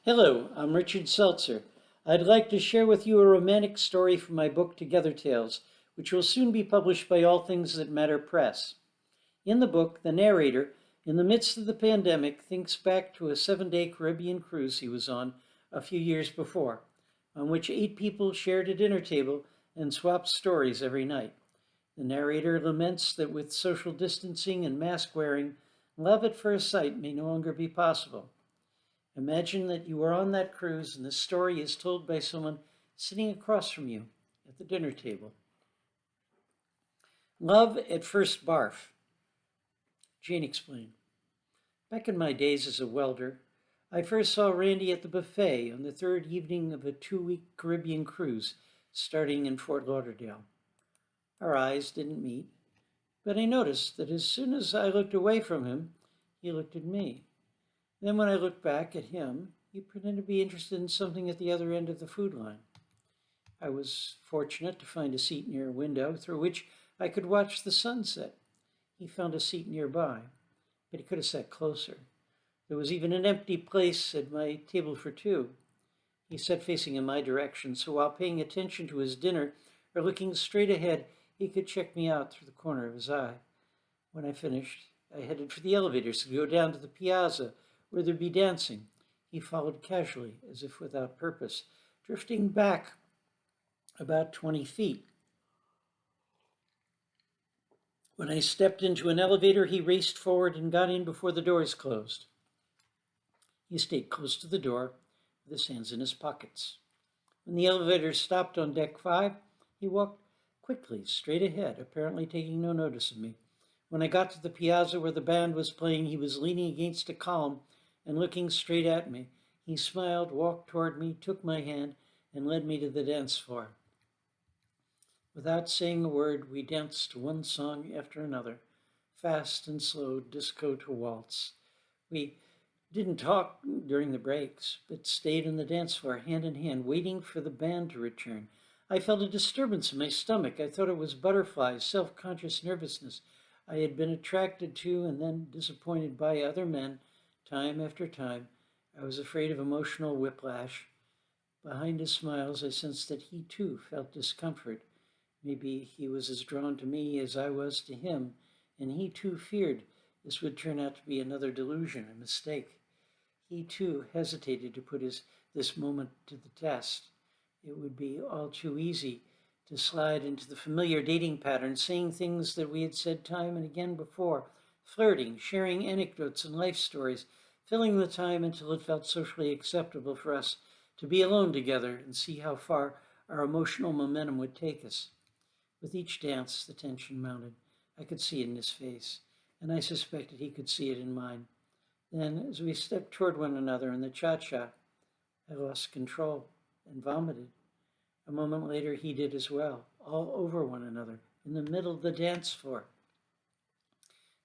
Hello, I'm Richard Seltzer. I'd like to share with you a romantic story from my book To Gether Tales, which will soon be published by All Things That Matter Press. In the book, the narrator, in the midst of the pandemic, thinks back to a 7-day Caribbean cruise he was on a few years before, on which 8 people shared a dinner table and swapped stories every night. The narrator laments that with social distancing and mask wearing, love at first sight may no longer be possible. Imagine that you are on that cruise and the story is told by someone sitting across from you at the dinner table. Love at first barf. Jane explained. Back in my days as a welder, I first saw Randy at the buffet on the third evening of a 2-week Caribbean cruise starting in Fort Lauderdale. Our eyes didn't meet, but I noticed that as soon as I looked away from him, he looked at me. Then when I looked back at him, he pretended to be interested in something at the other end of the food line. I was fortunate to find a seat near a window through which I could watch the sunset. He found a seat nearby, but he could have sat closer. There was even an empty place at my table for 2. He sat facing in my direction, so while paying attention to his dinner or looking straight ahead, he could check me out through the corner of his eye. When I finished, I headed for the elevators to go down to the piazza where there'd be dancing. He followed casually, as if without purpose, drifting back about 20 feet. When I stepped into an elevator, he raced forward and got in before the doors closed. He stayed close to the door with his hands in his pockets. When the elevator stopped on deck 5, he walked quickly straight ahead, apparently taking no notice of me. When I got to the piazza where the band was playing, he was leaning against a column and looking straight at me. He smiled, walked toward me, took my hand, and led me to the dance floor. Without saying a word, we danced one song after another, fast and slow, disco to waltz. We didn't talk during the breaks, but stayed on the dance floor, hand in hand, waiting for the band to return. I felt a disturbance in my stomach. I thought it was butterflies, self-conscious nervousness I had been attracted to and then disappointed by other men. Time after time, I was afraid of emotional whiplash. Behind his smiles, I sensed that he too felt discomfort. Maybe he was as drawn to me as I was to him, and he too feared this would turn out to be another delusion, a mistake. He too hesitated to put this moment to the test. It would be all too easy to slide into the familiar dating pattern, saying things that we had said time and again before, flirting, sharing anecdotes and life stories, filling the time until it felt socially acceptable for us to be alone together and see how far our emotional momentum would take us. With each dance, the tension mounted. I could see it in his face, and I suspected he could see it in mine. Then, as we stepped toward one another in the cha-cha, I lost control and vomited. A moment later, he did as well, all over one another, in the middle of the dance floor.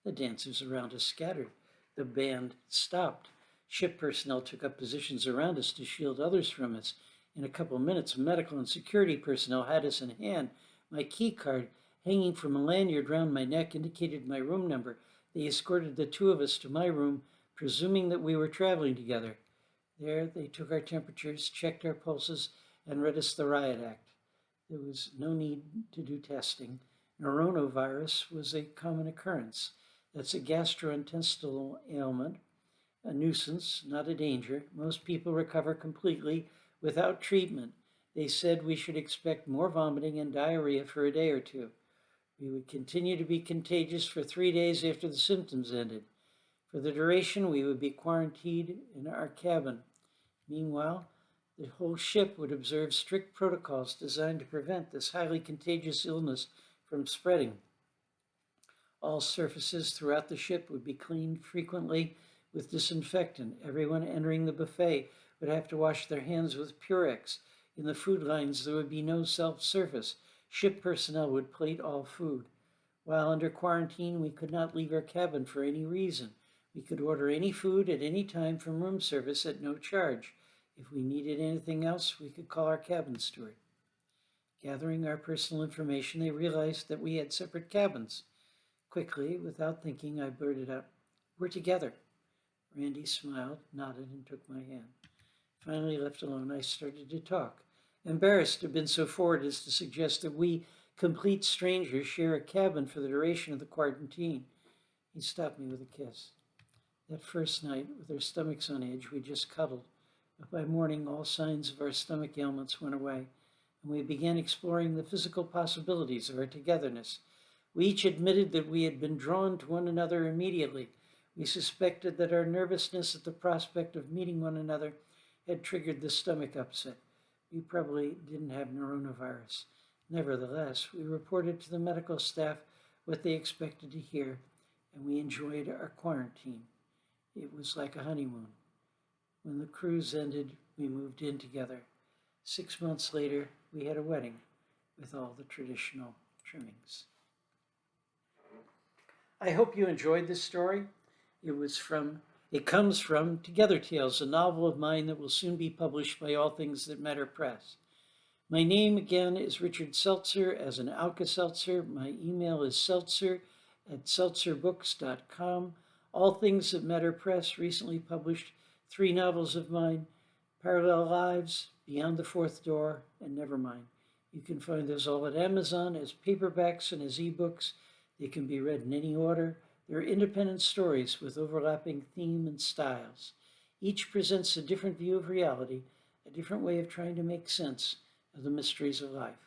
The dancers around us scattered. The band stopped. Ship personnel took up positions around us to shield others from us. In a couple of minutes, medical and security personnel had us in hand. My key card, hanging from a lanyard round my neck, indicated my room number. They escorted the 2 of us to my room, presuming that we were traveling together. There, they took our temperatures, checked our pulses, and read us the riot act. There was no need to do testing. Norovirus was a common occurrence. That's a gastrointestinal ailment, a nuisance, not a danger. Most people recover completely without treatment. They said we should expect more vomiting and diarrhea for a day or 2. We would continue to be contagious for 3 days after the symptoms ended. For the duration, we would be quarantined in our cabin. Meanwhile, the whole ship would observe strict protocols designed to prevent this highly contagious illness from spreading. All surfaces throughout the ship would be cleaned frequently with disinfectant. Everyone entering the buffet would have to wash their hands with Purex. In the food lines, there would be no self-service. Ship personnel would plate all food. While under quarantine, we could not leave our cabin for any reason. We could order any food at any time from room service at no charge. If we needed anything else, we could call our cabin steward. Gathering our personal information, they realized that we had separate cabins. Quickly, without thinking, I blurted out, "We're together." Randy smiled, nodded, and took my hand. Finally left alone, I started to talk, embarrassed to have been so forward as to suggest that we complete strangers share a cabin for the duration of the quarantine. He stopped me with a kiss. That first night, with our stomachs on edge, we just cuddled. But by morning, all signs of our stomach ailments went away, and we began exploring the physical possibilities of our togetherness. We each admitted that we had been drawn to one another immediately. We suspected that our nervousness at the prospect of meeting one another had triggered the stomach upset. We probably didn't have coronavirus. Nevertheless, we reported to the medical staff what they expected to hear, and we enjoyed our quarantine. It was like a honeymoon. When the cruise ended, we moved in together. 6 months later, we had a wedding with all the traditional trimmings. I hope you enjoyed this story. It comes from To Gether Tales, a novel of mine that will soon be published by All Things That Matter Press. My name again is Richard Seltzer, as an Alka-Seltzer. My email is seltzer@seltzerbooks.com. All Things That Matter Press recently published 3 novels of mine, Parallel Lives, Beyond the Fourth Door, and Nevermind. You can find those all at Amazon as paperbacks and as ebooks. They can be read in any order. They're independent stories with overlapping theme and styles. Each presents a different view of reality, a different way of trying to make sense of the mysteries of life.